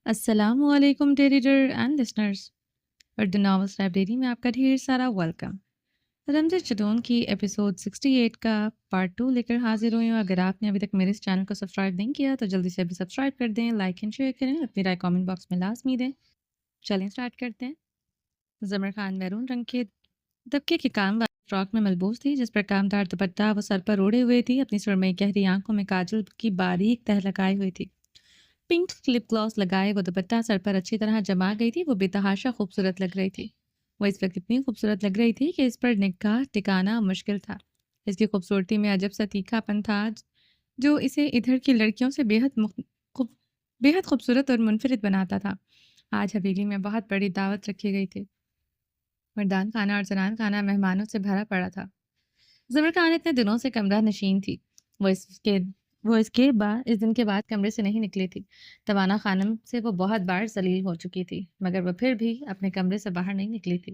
السلام علیکم reader and listeners, Urdu novels library میں آپ کا ڈھیر سارا ویلکم۔ رمز چدون کی ایپیسوڈ 68 کا پارٹ 2 لے کر حاضر ہوئی ہوں۔ اگر آپ نے ابھی تک میرے اس چینل کو سبسکرائب نہیں کیا تو جلدی سے ابھی سبسکرائب کر دیں، لائک اینڈ شیئر کریں، اپنی رائے کامنٹ باکس میں لازمی دیں۔ چلیں اسٹارٹ کرتے ہیں۔ زمر خان میرون رنگ کے دبکے کے کام والی فراک میں ملبوس تھی، جس پر کامدار دوپٹہ وہ سر پر اوڑھے ہوئے تھی۔ اپنی سرمئی گہری آنکھوں میں کاجل کی باریک تہ لگائی ہوئی تھی۔ پنک لپ گلاس لگائے وہ دوپٹہ سر پر اچھی طرح جما گئی تھی۔ وہ بے تحاشا خوبصورت لگ رہی تھی۔ وہ اس وقت اتنی خوبصورت لگ رہی تھی کہ اس پر نگاہ ٹکانا مشکل تھا۔ اس کی خوبصورتی میں عجب سا تیکھا پن تھا جو اسے ادھر کی لڑکیوں سے بےحد خوبصورت اور منفرد بناتا تھا۔ آج حویلی میں بہت بڑی دعوت رکھی گئی تھی۔ مردان خانہ اور زنان خانہ مہمانوں سے بھرا پڑا تھا۔ زمر خان اتنے دنوں سے کمرہ نشین تھی۔ اس دن کے بعد کمرے سے نہیں نکلی تھی۔ توانا خانم سے وہ بہت بار ذلیل ہو چکی تھی، مگر وہ پھر بھی اپنے کمرے سے باہر نہیں نکلی تھی۔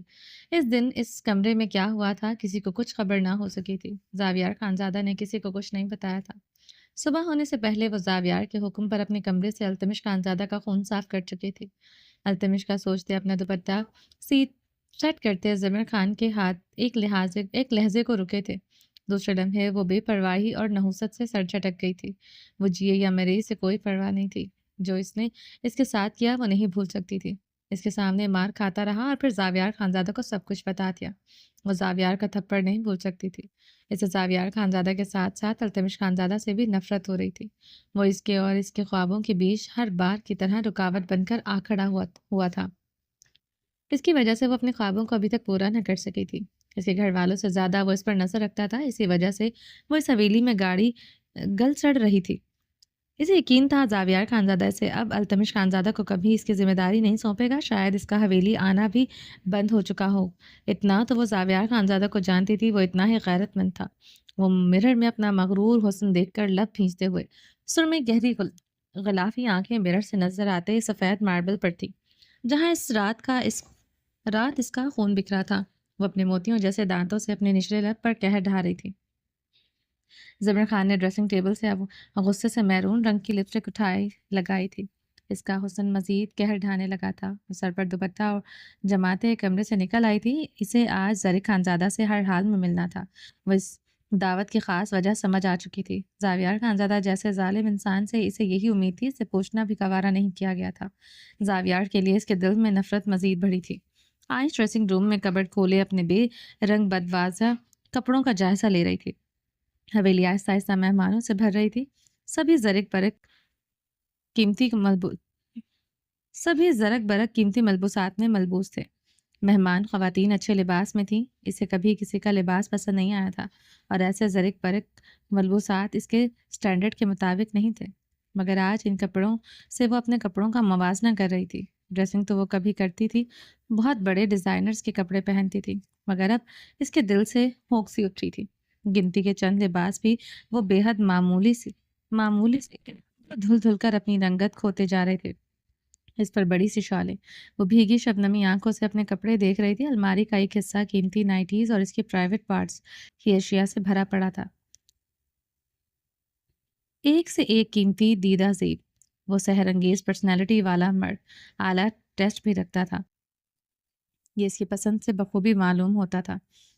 اس دن اس کمرے میں کیا ہوا تھا کسی کو کچھ خبر نہ ہو سکی تھی۔ زاویار خانزادہ نے کسی کو کچھ نہیں بتایا تھا۔ صبح ہونے سے پہلے وہ زاویار کے حکم پر اپنے کمرے سے التمش خانزادہ کا خون صاف کر چکی تھی۔ التمش کا سوچتے اپنا دوپٹہ سیٹ کرتے زمر خان کے ہاتھ ایک لہجے کو رکے تھے۔ دوسرے لمحے وہ بے پرواہی اور نحوست سے سر جھٹک گئی تھی۔ وہ جیے یا مرے سے کوئی پرواہ نہیں تھی۔ جو اس نے اس کے ساتھ کیا وہ نہیں بھول سکتی تھی۔ اس کے سامنے مار کھاتا رہا اور پھر زاویار خانزادہ کو سب کچھ بتا دیا۔ وہ زاویار کا تھپڑ نہیں بھول سکتی تھی۔ اسے زاویار خانزادہ کے ساتھ ساتھ التمش خانزادہ سے بھی نفرت ہو رہی تھی۔ وہ اس کے اور اس کے خوابوں کے بیچ ہر بار کی طرح رکاوٹ بن کر آ کھڑا ہوا تھا۔ اس کی وجہ سے وہ اپنے خوابوں کو ابھی تک پورا نہ کر سکی تھی۔ اس کے گھر والوں سے زیادہ وہ اس پر نظر رکھتا تھا۔ اسی وجہ سے وہ اس حویلی میں گاڑی گل سڑ رہی تھی۔ اسے یقین تھا زاویار خانزادہ سے اب التمش خانزادہ کو کبھی اس کی ذمہ داری نہیں سونپے گا۔ شاید اس کا حویلی آنا بھی بند ہو چکا ہو۔ اتنا تو وہ زاویار خانزادہ کو جانتی تھی، وہ اتنا ہی غیرت مند تھا۔ وہ مرر میں اپنا مغرور حسن دیکھ کر لب بھینچتے ہوئے سرمے گہری غلافی آنکھیں مرر سے نظر آتے سفید ماربل پر تھی، جہاں رات اس کا خون بکھرا تھا۔ وہ اپنے موتیوں جیسے دانتوں سے اپنے نچلے لب پر قہر ڈھا رہی تھی۔ زمر خان نے ڈریسنگ ٹیبل سے غصے سے میرون رنگ کی لپسٹک لگائی تھی۔ اس کا حسن مزید قہر ڈھانے لگا تھا۔ وہ سر پر دوپٹہ جماتے کمرے سے نکل آئی تھی۔ اسے آج زرق خانزادہ سے ہر حال میں ملنا تھا۔ وہ اس دعوت کی خاص وجہ سمجھ آ چکی تھی۔ زاویار خانزادہ جیسے ظالم انسان سے اسے یہی امید تھی، اسے پوچھنا بھی گوارا نہیں کیا گیا تھا۔ زاویار کے لیے اس کے دل میں نفرت مزید بڑھی تھی۔ آئش ڈریسنگ روم میں کبرڈ کھولے اپنے بے رنگ بدواضح کپڑوں کا جائزہ لے رہی تھی۔ حویلی آہستہ آہستہ مہمانوں سے بھر رہی تھی۔ سبھی زرق برق قیمتی ملبوسات میں ملبوس تھے۔ مہمان خواتین اچھے لباس میں تھیں۔ اسے کبھی کسی کا لباس پسند نہیں آیا تھا اور ایسے زرق برق ملبوسات اس کے سٹینڈرڈ کے مطابق نہیں تھے، مگر آج ان کپڑوں سے وہ اپنے کپڑوں کا موازنہ کر رہی تھی۔ ڈریسنگ تو وہ کبھی کرتی تھی، بہت بڑے ڈیزائنرز کے کپڑے پہنتی تھی، مگر اب اس کے دل سے ہوک سی اٹھ رہی تھی۔ گنتی کے چند لباس بھی وہ بے حد معمولی سے دھل دھل کر اپنی رنگت کھوتے جا رہے تھے۔ اس پر بڑی سی شالیں، وہ بھیگی شبنمی آنکھوں سے اپنے کپڑے دیکھ رہی تھی۔ الماری کا ایک حصہ قیمتی نائٹیز اور اس کے پرائیویٹ پارٹس کی اشیاء سے بھرا پڑا تھا۔ ایک سے ایک قیمتی دیدہ زیب۔ وہ سحر انگیز پرسنالٹی والا مرد اعلیٰ ٹیسٹ بھی رکھتا تھا، یہ اس کی پسند سے بخوبی معلوم ہوتا تھا۔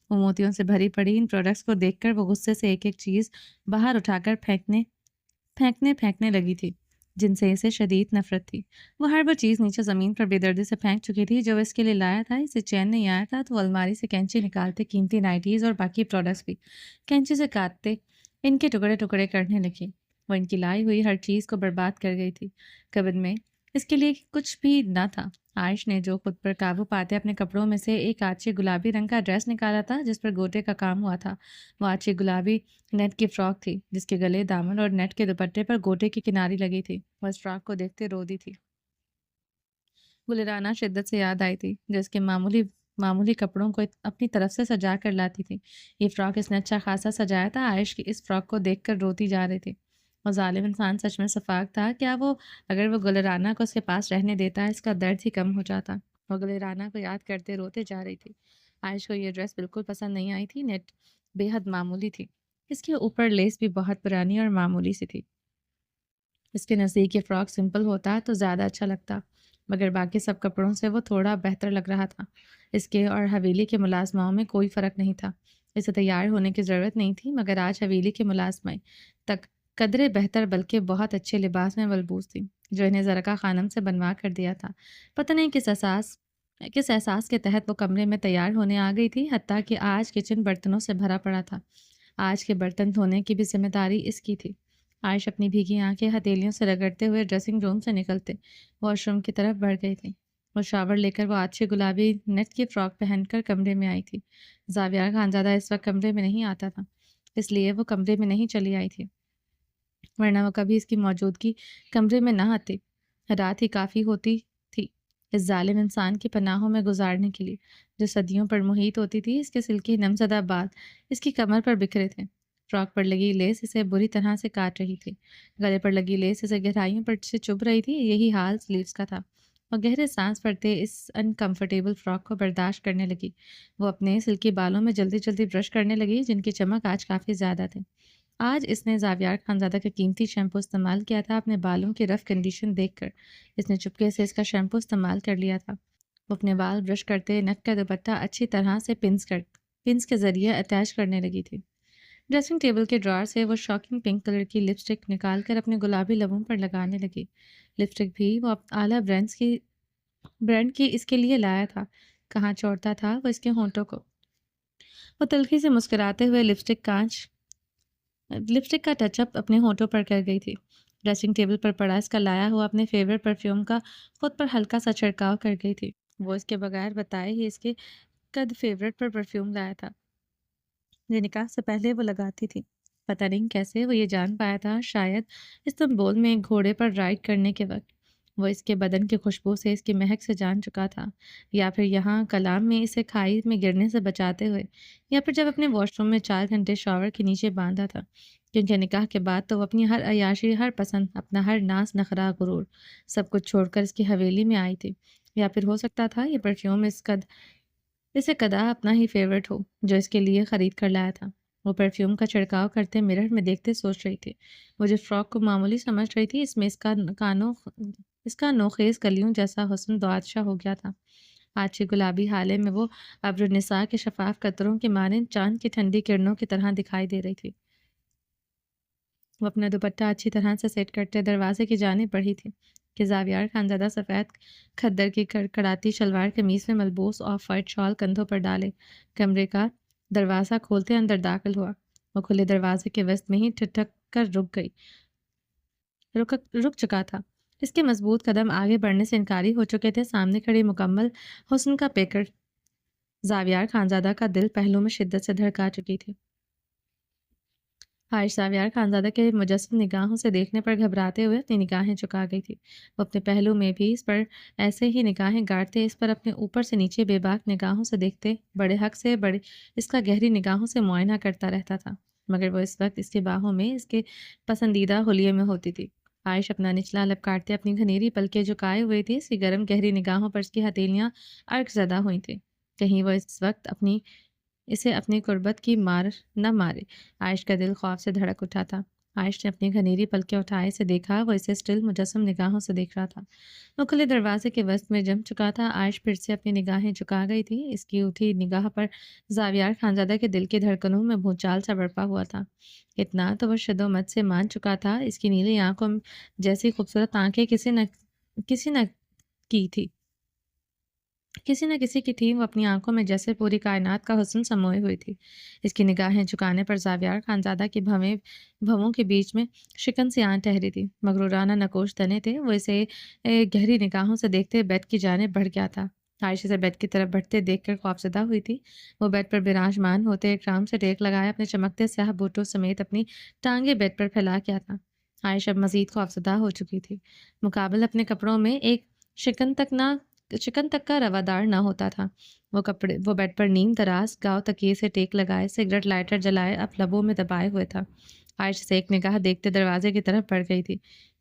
وہ موتیوں سے بھری پڑی ان پروڈکٹس کو دیکھ کر وہ غصے سے ایک ایک چیز باہر اٹھا کر پھینکنے لگی تھی، جن سے اسے شدید نفرت تھی۔ وہ ہر وہ چیز نیچے زمین پر بے دردی سے پھینک چکی تھی جو اس کے لیے لایا تھا۔ اسے چین نہیں آیا تھا تو وہ الماری سے کینچی نکالتے قیمتی نائٹیز اور باقی پروڈکٹس بھی کینچی سے کاٹتے ان کے ٹکڑے ٹکڑے کرنے لگی۔ وہ ان کی لائی ہوئی ہر چیز کو برباد کر گئی تھی۔ کبد میں اس کے لیے کچھ بھی نہ تھا۔ عائش نے جو خود پر قابو پاتے اپنے کپڑوں میں سے ایک آچے گلابی رنگ کا ڈریس نکالا تھا جس پر گوٹے کا کام ہوا تھا۔ وہ آچے گلابی نیٹ کی فراک تھی جس کے گلے، دامن اور نیٹ کے دوپٹے پر گوٹے کی کناری لگی تھی۔ وہ اس فراک کو دیکھتے رو دی تھی۔ گلرانہ شدت سے یاد آئی تھی جو اس کے معمولی کپڑوں کو اپنی طرف سے سجا کر لاتی تھی۔ یہ فراک اس نے اچھا خاصا سجایا تھا۔ عائش کی اس فراک کو دیکھ کر روتی جا رہی تھی۔ وہ ظالم انسان سچ میں شفاق تھا۔ کیا وہ اگر وہ گلرانہ کو اس کے پاس رہنے دیتا اس کا درد ہی کم ہو جاتا؟ وہ گلرانہ کو یاد کرتے روتے جا رہی تھی۔ عائش کو یہ ڈریس بالکل پسند نہیں آئی تھی۔ نیٹ بے حد معمولی تھی، اس کے اوپر لیس بھی بہت پرانی اور معمولی سی تھی۔ اس کے نزدیک یہ فراک سمپل ہوتا تو زیادہ اچھا لگتا، مگر باقی سب کپڑوں سے وہ تھوڑا بہتر لگ رہا تھا۔ اس کے اور حویلی کے ملازماؤں میں کوئی فرق نہیں تھا، اسے تیار ہونے کی ضرورت نہیں تھی، مگر آج حویلی کے ملازمیں تک قدرے بہتر بلکہ بہت اچھے لباس میں ملبوس تھی، جو انہیں زرقا خانم سے بنوا کر دیا تھا۔ پتہ نہیں کس احساس کے تحت وہ کمرے میں تیار ہونے آ گئی تھی، حتیٰ کہ آج کچن برتنوں سے بھرا پڑا تھا۔ آج کے برتن دھونے کی بھی ذمہ داری اس کی تھی۔ عائش اپنی بھیگی آنکھیں ہتھیلیوں سے رگڑتے ہوئے ڈریسنگ روم سے نکلتے واش روم کی طرف بڑھ گئی تھی۔ وہ شاور لے کر وہ اچھی گلابی نیٹ کی فراک پہن کر کمرے میں آئی تھی۔ زاویار خانزادہ اس وقت کمرے میں نہیں آتا تھا، اس لیے وہ کمرے میں نہیں چلی آئی تھی، ورنہ وہ کبھی اس کی موجودگی کمرے میں نہ آتی۔ رات ہی کافی ہوتی تھی اس ظالم انسان کی پناہوں میں گزارنے کے لیے، جو صدیوں پر محیط ہوتی تھی۔ اس کے سلکی نمزدہ بال اس کی کمر پر بکھرے تھے، فراک پر لگی لیس اسے بری طرح سے کاٹ رہی تھی، گلے پر لگی لیس اسے گہرائیوں پر سے چبھ رہی تھی۔ یہی حال سلیوز کا تھا۔ وہ گہرے سانس پڑتے اس انکمفرٹیبل فراک کو برداشت کرنے لگی۔ وہ اپنے سلکی بالوں میں جلدی جلدی برش کرنے لگی، جن کی چمک آج کافی زیادہ تھی۔ آج اس نے زاویار خانزادہ کا قیمتی شیمپو استعمال کیا تھا اپنے بالوں کی رف کنڈیشن دیکھ کر۔ اس نے چپکے سے اس کا شیمپو استعمال کر لیا تھا۔ وہ اپنے بال برش کرتے نک کا دوپٹہ اچھی طرح سے پنس کے ذریعے اٹیچ کرنے لگی تھی۔ ڈریسنگ ٹیبل کے ڈرار سے وہ شاکنگ پنک کلر کی لپسٹک نکال کر اپنے گلابی لبوں پر لگانے لگی۔ لپسٹک بھی وہ اعلیٰ برانڈ کی اس کے لیے لایا تھا۔ کہاں چھوڑتا تھا وہ اس کے ہونٹوں کو۔ وہ تلخی سے مسکراتے ہوئے لپسٹک کا ٹچ اپ اپنے ہونٹوں پر کر گئی تھی۔ ڈریسنگ ٹیبل پر پڑا اس کا لایا ہوا اپنے فیورٹ پرفیوم کا خود پر ہلکا سا چھڑکاؤ کر گئی تھی۔ وہ اس کے بغیر بتائے ہی اس کے فیورٹ پر پرفیوم لایا تھا، جو نکاح سے پہلے وہ لگاتی تھی۔ پتہ نہیں کیسے وہ یہ جان پایا تھا، شاید استنبول میں ایک گھوڑے پر رائڈ کرنے کے وقت وہ اس کے بدن کی خوشبو سے اس کی مہک سے جان چکا تھا، یا پھر یہاں کلام میں اسے کھائی میں گرنے سے بچاتے ہوئے، یا پھر جب اپنے واش روم میں 4 گھنٹے شاور کے نیچے باندھا تھا، کیونکہ نکاح کے بعد تو وہ اپنی ہر عیاشی، ہر پسند، اپنا ہر ناز نخرا غرور سب کچھ چھوڑ کر اس کی حویلی میں آئی تھی۔ یا پھر ہو سکتا تھا یہ پرفیوم اسے قدا اپنا ہی فیورٹ ہو جو اس کے لیے خرید کر لایا تھا۔ وہ پرفیوم کا چھڑکاؤ کرتے مرر میں دیکھتے سوچ رہی تھی۔ وہ جو فراک کو معمولی سمجھ رہی تھی، اس میں اس کا نوخیز کلیوں جیسا حسن دوادشاہ ہو گیا تھا۔ آج کی گلابی حالے میں وہ ابر النساء کے شفاف قطروں کے مانند چاند کی ٹھنڈی کرنوں کی طرح دکھائی دے رہی تھی۔ وہ اپنا دوپٹہ اچھی طرح سے سیٹ کرتے دروازے کی جانب بڑھی تھی کہ زاویار خانزادہ سفید کھدر کی کڑکڑاتی شلوار قمیص میں ملبوس آف وائٹ شال کندھوں پر ڈالے کمرے کا دروازہ کھولتے اندر داخل ہوا۔ وہ کھلے دروازے کے وسط میں ہی ٹھٹک کر رک چکا تھا۔ اس کے مضبوط قدم آگے بڑھنے سے انکاری ہو چکے تھے۔ سامنے کھڑی مکمل حسن کا پیکر زاویار خانزادہ کا دل پہلو میں شدت سے دھڑکا چکی تھی۔ عائش زاویار خانزادہ کے مجسم نگاہوں سے دیکھنے پر گھبراتے ہوئے اپنی نگاہیں چکا گئی تھی۔ وہ اپنے پہلو میں بھی اس پر ایسے ہی نگاہیں گاڑتے، اس پر اپنے اوپر سے نیچے بے باک نگاہوں سے دیکھتے، بڑے حق سے اس کا گہری نگاہوں سے معائنہ کرتا رہتا تھا، مگر وہ اس وقت اس کی باہوں میں اس کے پسندیدہ حلیے میں ہوتی تھی۔ عائش اپنا نچلا لب کاٹتے اپنی گھنیری پلکیں جھکائے ہوئے تھی، اس کی گرم گہری نگاہوں پر اس کی ہتھیلیاں ارک زدہ ہوئی تھیں، کہیں وہ اس وقت اسے اپنی قربت کی مار نہ مارے۔ عائش کا دل خوف سے دھڑک اٹھا تھا۔ عائش نے اپنی گھنیری پلکیں اٹھائے سے دیکھا، وہ اسے سٹل مجسم نگاہوں سے دیکھ رہا تھا۔ وہ کھلے دروازے کے وسط میں جم چکا تھا۔ عائش پھر سے اپنی نگاہیں جھکا گئی تھی۔ اس کی اٹھی نگاہ پر زاویار خانزادہ کے دل کی دھڑکنوں میں بھونچال سا برپا ہوا تھا۔ اتنا تو وہ شد و مت سے مان چکا تھا، اس کی نیلی آنکھوں جیسی خوبصورت آنکھیں کسی نہ کسی کی تھی۔ وہ اپنی آنکھوں میں جیسے پوری کائنات کا حسن سموئے ہوئی تھی۔ اس کی نگاہیں جھکانے پر زاویار خانزادہ کی بھووں کے بیچ میں شکن سی آن ٹھہری تھی، مغرورانہ نقوش تنے تھے۔ وہ اسے گہری نگاہوں سے دیکھتے بیڈ کی جانب بڑھ گیا تھا۔ عائشہ سے بیڈ کی طرف بڑھتے دیکھ کر خوفزدہ ہوئی تھی۔ وہ بیڈ پر براجمان ہوتے اکرام سے ٹیک لگائے اپنے چمکتے سیاہ بوٹوں سمیت اپنی ٹانگیں بیڈ پر پھیلا کیا تھا۔ عائشہ اب مزید خوفزدہ ہو چکی تھی۔ مقابل اپنے کپڑوں میں ایک شکن تک کا روادار نہ ہوتا تھا۔ وہ بیڈ پر نیم دراز گاؤ تکیے سے ٹیک لگائے، سگریٹ لائٹر جلائے اب لبوں میں دبائے ہوئے تھا۔ عائشہ سے ایک نگاہ دیکھتے دروازے کی طرف بڑھ گئی تھی۔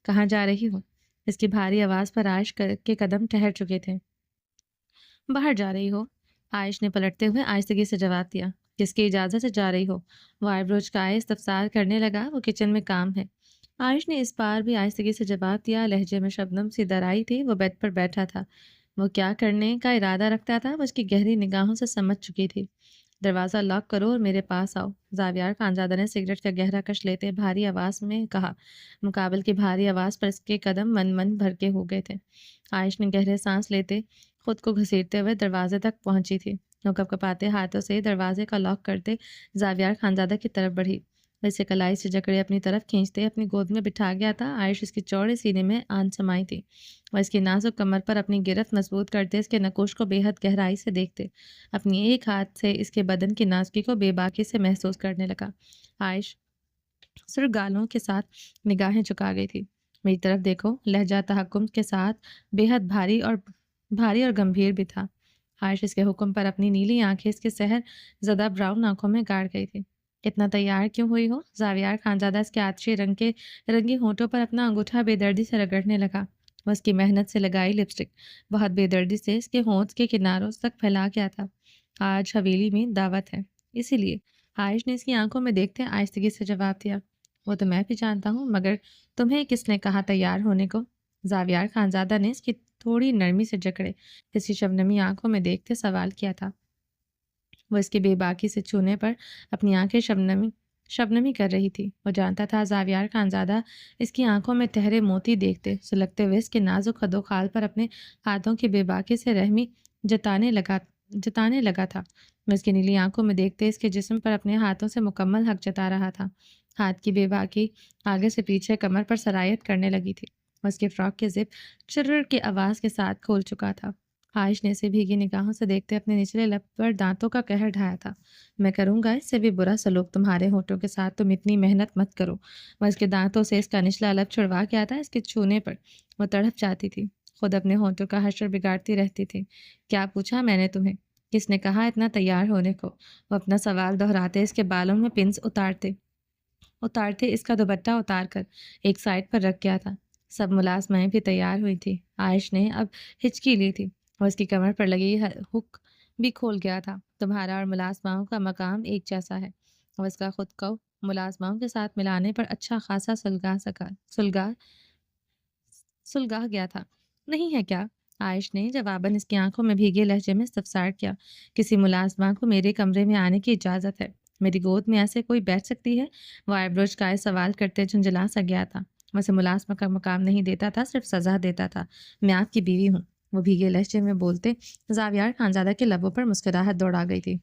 کہاں جا رہی ہو؟ اس کی بھاری آواز پر عائش کے قدم ٹھہر چکے تھے۔ باہر جا رہی ہو؟ عائش نے پلٹتے ہوئے آہستگی سے جواب دیا۔ کس کی اجازت سے جا رہی ہو؟ وہ آئی برو چکائے استفسار کرنے لگا۔ وہ کچن میں کام ہے۔ عائش نے اس بار بھی آہستگی سے جواب دیا، لہجے میں شبنم سی درائی تھی۔ وہ بیڈ پر بیٹھا تھا، وہ کیا کرنے کا ارادہ رکھتا تھا وہ اس کی گہری نگاہوں سے سمجھ چکی تھی۔ دروازہ لاک کرو اور میرے پاس آؤ، زاویار خانزادہ نے سگریٹ کا گہرا کش لیتے بھاری آواز میں کہا۔ مقابل کی بھاری آواز پر اس کے قدم من من بھر کے ہو گئے تھے۔ عائش نے گہرے سانس لیتے خود کو گھسیٹتے ہوئے دروازے تک پہنچی تھی۔ وہ کپکپاتے ہاتھوں سے دروازے کا لاک کرتے زاویار خانزادہ کی طرف بڑھی۔ وہ اسے کلائی سے جکڑے اپنی طرف کھینچتے اپنی گود میں بٹھا گیا تھا۔ عائش اس کے چوڑے سینے میں آن سمائی تھی۔ وہ اس کی نازک کمر پر اپنی گرفت مضبوط کرتے اس کے نکوش کو بے حد گہرائی سے دیکھتے، اپنی ایک ہاتھ سے اس کے بدن کی نازکی کو بے باکی سے محسوس کرنے لگا۔ عائش سر گالوں کے ساتھ نگاہیں چکا گئی تھی۔ میری طرف دیکھو، لہجہ تحکم کے ساتھ بے حد بھاری اور گمبھیر بھی تھا۔ عائش اس کے حکم پر اپنی نیلی آنکھیں اس کے سحر زدہ براؤن آنکھوں میں گاڑ گئی تھی۔ اتنا تیار کیوں ہوئی ہو؟ زاویار خانزادہ اس کے آتشی رنگی ہونٹوں پر اپنا انگوٹھا بے دردی سے رگڑنے لگا۔ وہ اس کی محنت سے لگائی لپسٹک بہت بے دردی سے اس کے ہونٹ کے کناروں تک پھیلا گیا تھا۔ آج حویلی میں دعوت ہے، اسی لیے عائش نے اس کی آنکھوں میں دیکھتے آہستگی سے جواب دیا۔ وہ تو میں بھی جانتا ہوں، مگر تمہیں کس نے کہا تیار ہونے کو؟ زاویار خانزادہ نے اس کی تھوڑی نرمی سے جکڑے اس کی شبنمی آنکھوں میں دیکھتے سوال کیا تھا۔ وہ اس کے بے باکی سے چھونے پر اپنی آنکھیں شبنمی کر رہی تھی۔ وہ جانتا تھا زاویار خانزادہ اس کی آنکھوں میں ٹہرے موتی دیکھتے سلگتے ہوئے اس کے نازک خد و خال پر اپنے ہاتھوں کی بے باکی سے رحمی جتانے لگا تھا۔ وہ اس کی نیلی آنکھوں میں دیکھتے اس کے جسم پر اپنے ہاتھوں سے مکمل حق جتا رہا تھا۔ ہاتھ کی بے باکی آگے سے پیچھے کمر پر سرایت کرنے لگی تھی۔ وہ اس کے فراک کے زپ چرر کی آواز کے ساتھ کھول چکا تھا۔ عائش نے اسے بھیگی نگاہوں سے دیکھتے اپنے نچلے لب پر دانتوں کا قہر ڈھایا تھا۔ میں کروں گا اس سے بھی برا سلوک تمہارے ہونٹوں کے ساتھ، تم اتنی محنت مت کرو۔ وہ اس کے دانتوں سے اس کا نچلا لب چھڑوا کے آتا اس کے چھونے پر وہ تڑپ جاتی تھی، خود اپنے ہونٹوں کا حشر بگاڑتی رہتی تھی۔ کیا پوچھا میں نے تمہیں؟ کس نے کہا اتنا تیار ہونے کو؟ وہ اپنا سوال دہراتے اس کے بالوں میں پنس اتارتے اس کا دوپٹہ اتار کر ایک سائڈ پر رکھ گیا تھا۔ سب ملازمائیں بھی تیار ہوئی تھی۔ عائش نے اب ہچکی لی تھی اور اس کی کمر پر لگی ہک بھی کھول گیا تھا۔ تمہارا اور ملازماؤں کا مقام ایک جیسا ہے۔ اور اس کا خود کو ملازماؤں کے ساتھ ملانے پر اچھا خاصا سلگا گیا تھا، نہیں ہے کیا؟ عائش نے جواباً اس کی آنکھوں میں بھیگے لہجے میں استفسار کیا۔ کسی ملازمہ کو میرے کمرے میں آنے کی اجازت ہے؟ میری گود میں ایسے کوئی بیٹھ سکتی ہے؟ وہ آئیبرو چکائے سوال کرتے جھنجھلا سا گیا تھا۔ اسے ملازمہ کا مقام نہیں دیتا تھا، صرف سزا دیتا تھا۔ میں آپ کی بیوی ہوں، وہ بھیگے لہجے میں بولتے زاویار خانزادہ کے لبوں پر مسکراہٹ دوڑا گئی تھی۔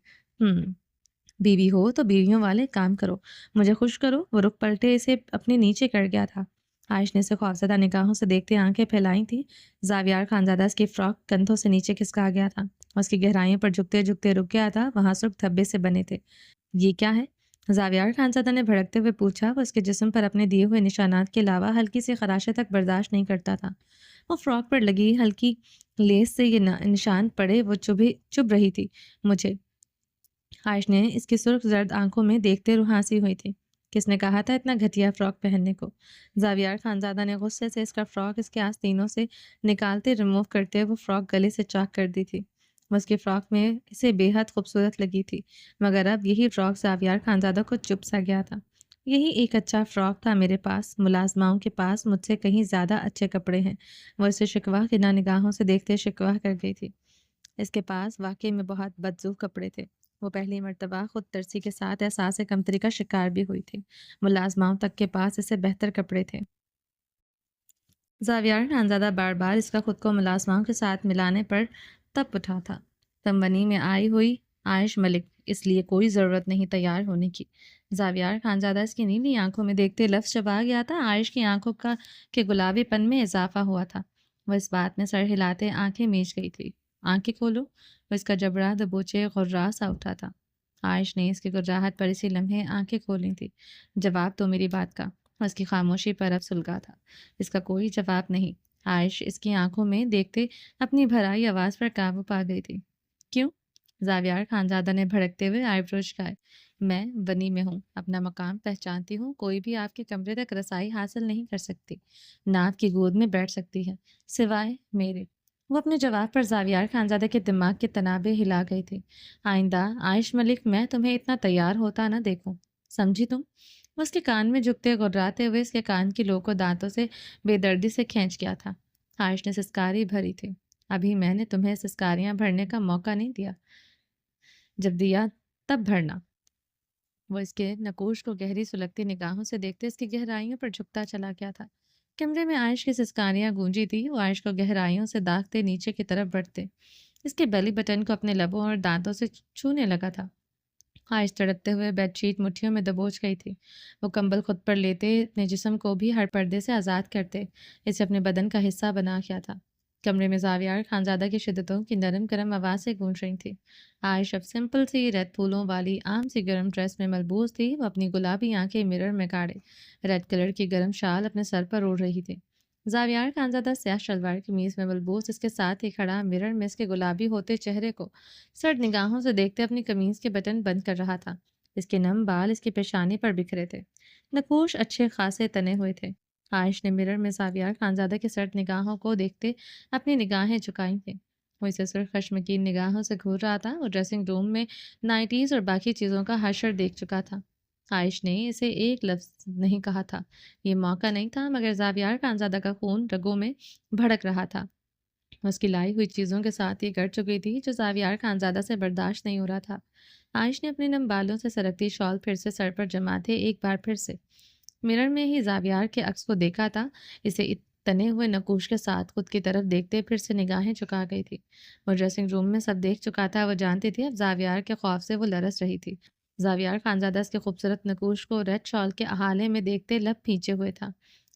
بیوی ہو تو بیویوں والے کام کرو، مجھے خوش کرو۔ وہ رخ پلٹے اسے اپنے نیچے کر گیا تھا۔ عائش نے اسے خوفزدہ نگاہوں سے دیکھتے آنکھیں پھیلائی تھی۔ زاویار خانزادہ اس کی فراک کندھوں سے نیچے کھسکا گیا تھا اور اس کی گہرائیوں پر جھکتے جھکتے رک گیا تھا۔ وہاں سرخ دھبے سے بنے تھے۔ یہ کیا ہے؟ زاویار خانزادہ نے بھڑکتے ہوئے پوچھا۔ وہ اس کے جسم پر اپنے دیے ہوئے نشانات کے علاوہ ہلکی سی خراشیں تک برداشت نہیں کرتا تھا۔ وہ فراک پر لگی ہلکی لیس سے یہ نشان پڑے وہ چبھ رہی تھی مجھے۔ عائش نے اس کی سرخ زرد آنکھوں میں دیکھتے روحانسی ہوئی تھی۔ کس نے کہا تھا اتنا گھٹیا فراک پہننے کو؟ زاویار خانزادہ نے غصے سے اس کا فراک اس کے آستینوں سے نکالتے ریموو کرتے وہ فراک گلے سے چاک کر دی تھی۔ وہ اس کے فراک میں اسے بے حد خوبصورت لگی تھی، مگر اب یہی فراک زاویار خانزادہ کو چپ سا گیا تھا۔ یہی ایک اچھا فراک تھا میرے پاس، ملازماؤں کے پاس مجھ سے کہیں زیادہ اچھے کپڑے ہیں۔ وہ اسے شکوہ کی نگاہوں سے دیکھتے شکوہ کر گئی تھی۔ اس کے پاس واقعی میں بہت بدذوق کپڑے تھے۔ وہ پہلی مرتبہ خود ترسی کے ساتھ احساس کمتری کا شکار بھی ہوئی تھی۔ ملازماؤں تک کے پاس اسے بہتر کپڑے تھے۔ زاویار خانزادہ بار بار اس کا خود کو ملازماؤں کے ساتھ ملانے پر تپ اٹھا تھا۔ تنبنی میں آئی ہوئی عائش ملک، اس لیے کوئی ضرورت نہیں تیار ہونے کی۔ زاویار خانزادہ اس کی نیلی آنکھوں میں دیکھتے لفظ چبا گیا تھا۔ عائش کی آنکھوں کے گلابی پن میں اضافہ ہوا تھا۔ وہ اس بات میں سر ہلاتے آنکھیں میچ گئی تھی۔ آنکھیں کھولو۔ وہ اس کا جبڑا دبوچے غرا سا اٹھا تھا۔ عائش نے اس کی گرراہٹ پر اسی لمحے آنکھیں کھولی تھی۔ جواب تو میری بات کا۔ اس کی خاموشی پر اب سلگا تھا۔ اس کا کوئی جواب نہیں۔ عائش اس کی آنکھوں میں دیکھتے اپنی بھرائی آواز پر قابو پا گئی تھی۔ کیوں؟ زاویار خانزادہ نے بھڑکتے ہوئے آئیبرو چکائے۔ میں بنی میں ہوں، اپنا مقام پہچانتی ہوں۔ کوئی بھی آپ کے کمرے تک رسائی حاصل نہیں کر سکتی، نہ آپ کی گود میں بیٹھ سکتی ہے، سوائے میرے۔ وہ اپنے جواب پر زاویار خانزادہ کے دماغ کے تنابیں ہلا گئی تھی۔ آئندہ عائش ملک میں تمہیں اتنا تیار ہوتا نہ دیکھوں، سمجھی تم؟ وہ اس کے کان میں جھکتے گراتے ہوئے اس کے کان کی لو کو دانتوں سے بے دردی سے کھینچ گیا تھا۔ عائش نے سسکاری بھری تھی۔ ابھی میں نے تمہیں سسکاریاں بھرنے کا موقع نہیں دیا، جب دیا تب بھرنا۔ وہ اس کے نقوش کو گہری سلگتی نگاہوں سے دیکھتے اس کی گہرائیوں پر جھکتا چلا گیا تھا۔ کمرے میں عائش کی سسکاریاں گونجی تھی، وہ عائش کو گہرائیوں سے داغتے نیچے کی طرف بڑھتے، اس کے بیلی بٹن کو اپنے لبوں اور دانتوں سے چھونے لگا تھا۔ عائش تڑپتے ہوئے بیڈ شیٹ مٹھیوں میں دبوچ گئی تھی۔ وہ کمبل خود پر لیتے اپنے جسم کو بھی ہر پردے سے آزاد کرتے اسے اپنے بدن کا حصہ بنا کیا تھا۔ کمرے میں زاویار خانزادہ کی شدتوں کی نرم گرم آوازیں گونج رہی تھیں۔ عائش اب سمپل سی ریڈ پھولوں والی عام سی گرم ڈریس میں ملبوس تھی۔ وہ اپنی گلابی آنکھیں مرر میں گاڑے ریڈ کلر کی گرم شال اپنے سر پر اوڑھ رہی تھی۔ زاویار خانزادہ سیاہ شلوار قمیض میں ملبوس اس کے ساتھ ہی کھڑا مرر میں اس کے گلابی ہوتے چہرے کو سرد نگاہوں سے دیکھتے اپنی قمیض کے بٹن بند کر رہا تھا۔ اس کے نم بال اس کی پیشانی پر بکھرے تھے، نقوش اچھے خاصے تنے ہوئے تھے۔ عائش نے مرر میں زاویار خانزادہ کی سرد نگاہوں کو دیکھتے اپنی نگاہیں جھکائی تھیں۔ وہ اسے صرف خشمگین نگاہوں سے گھور رہا تھا۔ وہ ڈریسنگ روم میں نائٹیز اور باقی چیزوں کا حشر دیکھ چکا تھا۔ عائش نے اسے ایک لفظ نہیں کہا تھا، یہ موقع نہیں تھا، مگر زاویار خانزادہ کا خون رگوں میں بھڑک رہا تھا۔ اس کی لائی ہوئی چیزوں کے ساتھ یہ کر چکی تھی جو زاویار خانزادہ سے برداشت نہیں ہو رہا تھا۔ عائش نے اپنے نم بالوں سے سرکتی شال پھر سے سر پر جماتے ایک بار پھر سے مرر میں ہی زاویار کے عکس کو دیکھا تھا۔ اسے تنے ہوئے نقوش کے ساتھ خود کی طرف دیکھتے پھر سے نگاہیں چکا گئی تھی۔ وہ ڈریسنگ روم میں سب دیکھ چکا تھا۔ وہ جانتی تھی اب زاویار کے خوف سے وہ لرز رہی تھی۔ زاویار خانزادہ اس کے خوبصورت نقوش کو ریڈ شال کے احالے میں دیکھتے لب کھینچے ہوئے تھا۔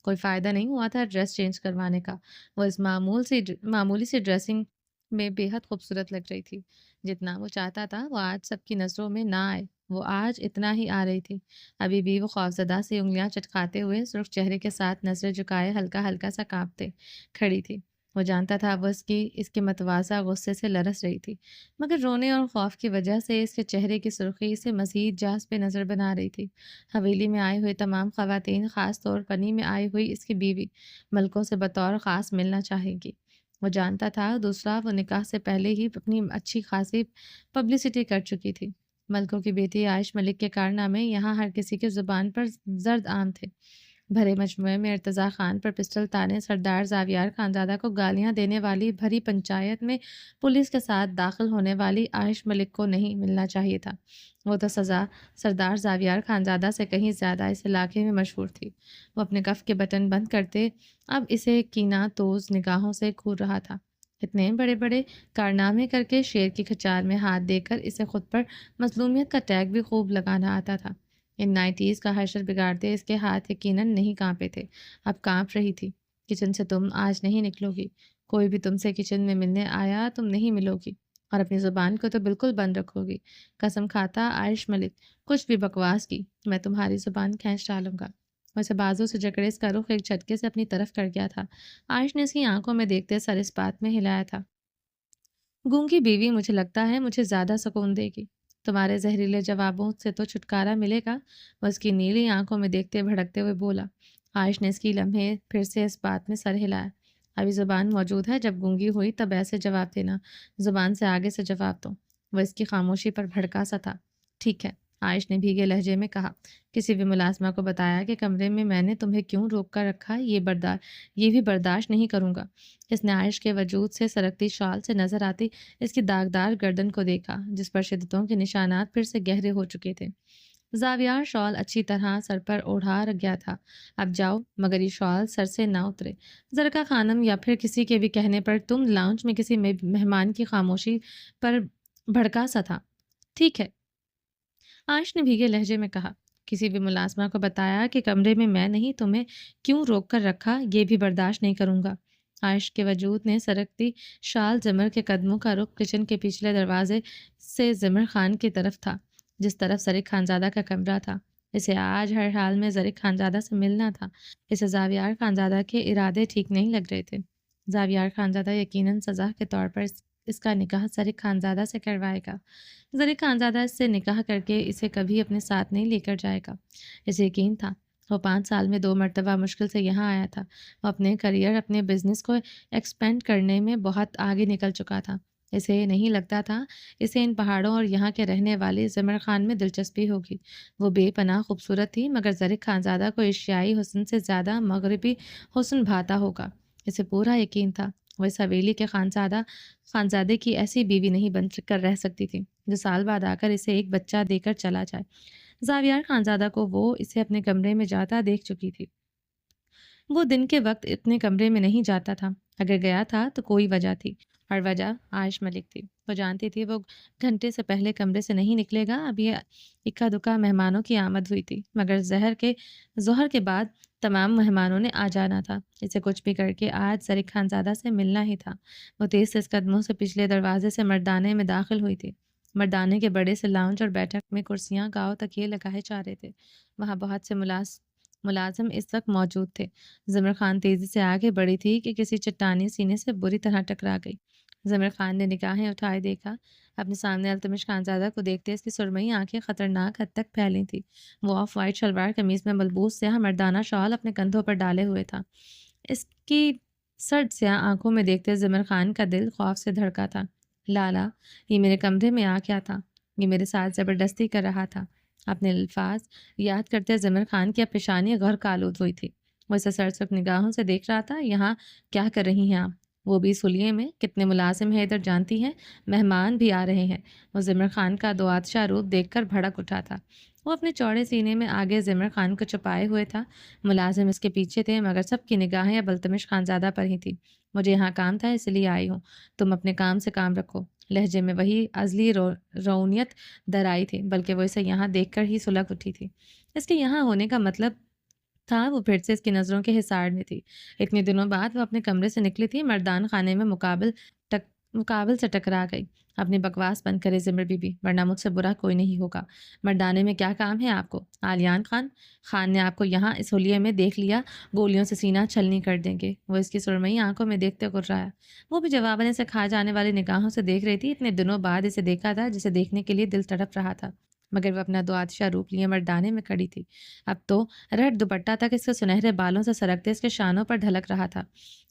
کوئی فائدہ نہیں ہوا تھا ڈریس چینج کروانے کا۔ وہ اس معمولی سی ڈریسنگ میں بے حد خوبصورت لگ رہی تھی۔ جتنا وہ چاہتا تھا وہ آج سب کی نظروں میں نہ آئے، وہ آج اتنا ہی آ رہی تھی۔ ابھی بھی وہ خوفزدہ سی انگلیاں چٹکاتے ہوئے سرخ چہرے کے ساتھ نظریں جھکائے ہلکا ہلکا سا کانپتے کھڑی تھی۔ وہ جانتا تھا وہ اس کے متواضع غصے سے لرز رہی تھی، مگر رونے اور خوف کی وجہ سے اس کے چہرے کی سرخی اسے مزید جاذب نظر بنا رہی تھی۔ حویلی میں آئے ہوئے تمام خواتین، خاص طور پنی میں آئی ہوئی اس کی بیوی، ملکوں سے بطور خاص ملنا چاہے گی۔ وہ جانتا تھا دوسرا وہ نکاح سے پہلے ہی اپنی اچھی خاصی پبلسٹی کر چکی تھی۔ ملکوں کی بیٹی عائش ملک کے کارنامے یہاں ہر کسی کی زبان پر زرد عام تھے۔ بھرے مجموعے میں ارتضیٰ خان پر پسٹل تانے سردار زاویار خانزادہ کو گالیاں دینے والی بھری پنچایت میں پولیس کے ساتھ داخل ہونے والی عائش ملک کو نہیں ملنا چاہیے تھا۔ وہ تو سزا سردار زاویار خانزادہ سے کہیں زیادہ اس علاقے میں مشہور تھی۔ وہ اپنے کف کے بٹن بند کرتے اب اسے کینہ توز نگاہوں سے گھور رہا تھا۔ اتنے بڑے بڑے کارنامے کر کے شیر کی کھچار میں ہاتھ دے کر اسے خود پر مظلومیت کا ٹیگ بھی خوب لگانا آتا تھا۔ ان نائٹیز کا حشر بگاڑتے اس کے ہاتھ یقیناً نہیں کانپے تھے، اب کانپ رہی تھی۔ کچن سے تم آج نہیں نکلو گی، کوئی بھی تم سے کچن میں ملنے آیا تم نہیں ملو گی، اور اپنی زبان کو تو بالکل بند رکھو گی۔ قسم کھاتا عائش ملک کچھ بھی بکواس کی میں تمہاری زبان کھینچ ڈالوں گا۔ ویسے بازو سے جکڑے اس کا رخ ایک جھٹکے سے اپنی طرف کر گیا تھا۔ عائش نے اس کی آنکھوں میں دیکھتے سر اس بات میں ہلایا تھا، گونگی بیوی مجھے لگتا ہے مجھے زیادہ سکون دے گی، تمہارے زہریلے جوابوں سے تو چھٹکارا ملے گا۔ وہ اس کی نیلی آنکھوں میں دیکھتے بھڑکتے ہوئے بولا۔ عائش نے اس کی لمحے پھر سے اس بات میں سر ہلایا۔ ابھی زبان موجود ہے، جب گونگی ہوئی تب ایسے جواب دینا، زبان سے آگے سے جواب دو۔ وہ اس کی خاموشی پر بھڑکا سا تھا۔ ٹھیک ہے، عائش نے بھیگے لہجے میں کہا، کسی بھی ملازمہ کو بتایا کہ کمرے میں نے تمہیں کیوں روک کر رکھا، یہ بھی برداشت نہیں کروں گا۔ اس نے عائش کے وجود سے سرکتی شال سے نظر آتی اس کی داغدار گردن کو دیکھا، جس پر شدتوں کے نشانات پھر سے گہرے ہو چکے تھے۔ زاویار شال اچھی طرح سر پر اوڑھا گیا تھا۔ اب جاؤ، مگر یہ شال سر سے نہ اترے۔ زرکا خانم یا پھر کسی کے بھی کہنے پر تم لاؤنج میں کسی مہمان کی خاموشی پر بھڑکا سا تھا۔ ٹھیک ہے، عائش نے بھیگے لہجے میں کہا، کسی بھی ملازمہ کو بتایا کہ کمرے میں نہیں تمہیں کیوں روک کر رکھا، یہ بھی برداشت نہیں کروں گا۔ عائش کے وجود نے سرکتی شال زمر کے قدموں کا رخ کچن کے پچھلے دروازے سے زمر خان کی طرف تھا، جس طرف زرک خانزادہ کا کمرہ تھا۔ اسے آج ہر حال میں زرک خانزادہ سے ملنا تھا۔ اسے زاویار خانزادہ کے ارادے ٹھیک نہیں لگ رہے تھے۔ زاویار خانزادہ یقیناً سزا کے طور پر اس کا نکاح زرک خانزادہ سے کروائے گا۔ زرک خانزادہ اس سے نکاح کر کے اسے کبھی اپنے ساتھ نہیں لے کر جائے گا۔ اسے یقین تھا، وہ 5 سال میں 2 مرتبہ مشکل سے یہاں آیا تھا۔ وہ اپنے کریئر، اپنے بزنس کو ایکسپینڈ کرنے میں بہت آگے نکل چکا تھا۔ اسے نہیں لگتا تھا اسے ان پہاڑوں اور یہاں کے رہنے والے زمر خان میں دلچسپی ہوگی۔ وہ بے پناہ خوبصورت تھی، مگر زرق خانزادہ کو ایشیائی حسن سے زیادہ مغربی حسن بھاتا ہوگا۔ اسے پورا یقین تھا وہ اس حویلی کے خانزادے کی ایسی بیوی نہیں بن کر رہ سکتی تھی جو سال بعد آ کر اسے ایک بچہ دے کر چلا جائے۔ زاویار خانزادہ کو وہ اسے اپنے کمرے میں جاتا دیکھ چکی تھی۔ وہ دن کے وقت اتنے کمرے میں نہیں جاتا تھا، اگر گیا تھا تو کوئی وجہ تھی، اور وجہ عائش ملک تھی۔ وہ جانتی تھی وہ گھنٹے سے پہلے کمرے سے نہیں نکلے گا، اب یہ اکا دکا مہمانوں کی آمد ہوئی تھی، مگر ظہر کے بعد تمام مہمانوں نے آ جانا تھا۔ اسے کچھ بھی کر کے آج زرق خانزادہ سے ملنا ہی تھا۔ وہ تیز قدموں سے پچھلے دروازے سے مردانے میں داخل ہوئی تھی۔ مردانے کے بڑے سے لاؤنج اور بیٹھک میں کرسیاں گاؤ تکیے لگائے جا رہے تھے۔ وہاں بہت سے ملازم اس وقت موجود تھے۔ زمر خان تیزی سے آگے بڑھی تھی کہ کسی چٹانی سینے سے بری طرح ٹکرا گئی۔ زمر خان نے نگاہیں اٹھائے دیکھا، اپنے سامنے التمش خانزادہ کو دیکھتے اس کی سرمئی آنکھیں خطرناک حد تک پھیلی تھی۔ وہ آف وائٹ شلوار قمیض میں ملبوس سیاہ مردانہ شال اپنے کندھوں پر ڈالے ہوئے تھا۔ اس کی سرد سیاہ آنکھوں میں دیکھتے زمر خان کا دل خوف سے دھڑکا تھا۔ لالا، یہ میرے کمرے میں آ کیا تھا؟ یہ میرے ساتھ زبردستی کر رہا تھا۔ اپنے الفاظ یاد کرتے زمر خان کی پیشانی غرق آلود ہوئی تھی۔ وہ اسے سرسبز نگاہوں سے دیکھ رہا تھا۔ یہاں کیا کر رہی ہیں آپ؟ وہ بھی اس حلیے میں؟ کتنے ملازم ہیں ادھر جانتی ہیں؟ مہمان بھی آ رہے ہیں۔ وہ زمر خان کا دوآتشہ روپ دیکھ کر بھڑک اٹھا تھا۔ وہ اپنے چوڑے سینے میں آگے زمر خان کو چھپائے ہوئے تھا۔ ملازم اس کے پیچھے تھے، مگر سب کی نگاہیں اب التمش خانزادہ پر ہی تھی۔ مجھے یہاں کام تھا، اس لیے آئی ہوں۔ تم اپنے کام سے کام رکھو۔ لہجے میں وہی ازلی رونیت در آئی تھی، بلکہ وہ اسے یہاں دیکھ کر ہی سلگ اٹھی تھی۔ اس کے یہاں ہونے کا مطلب تھا وہ پھر سے اس کی نظروں کے حصار میں تھی۔ اتنے دنوں بعد وہ اپنے کمرے سے نکلی تھی، مردان خانے میں مقابل سے ٹکرا گئی۔ اپنی بکواس بند کرے زمر بی بی، ورنہ مجھ سے برا کوئی نہیں ہوگا۔ مردانے میں کیا کام ہے آپ کو؟ آلیان خان نے آپ کو یہاں اس حلیے میں دیکھ لیا، گولیوں سے سینہ چھلنی کر دیں گے۔ وہ اس کی سرمئی آنکھوں میں دیکھتے گررایا۔ وہ بھی جواباً اسے کھا جانے والی نگاہوں سے دیکھ رہی تھی۔ اتنے دنوں بعد اسے دیکھا تھا جسے دیکھنے کے لیے دل تڑپ رہا تھا، مگر وہ اپنا دوآتشہ روپ لیے مردانے میں کھڑی تھی۔ اب تو ریڈ دوپٹہ تک اس کے سنہرے بالوں سے سرکتے اس کے شانوں پر ڈھلک رہا تھا۔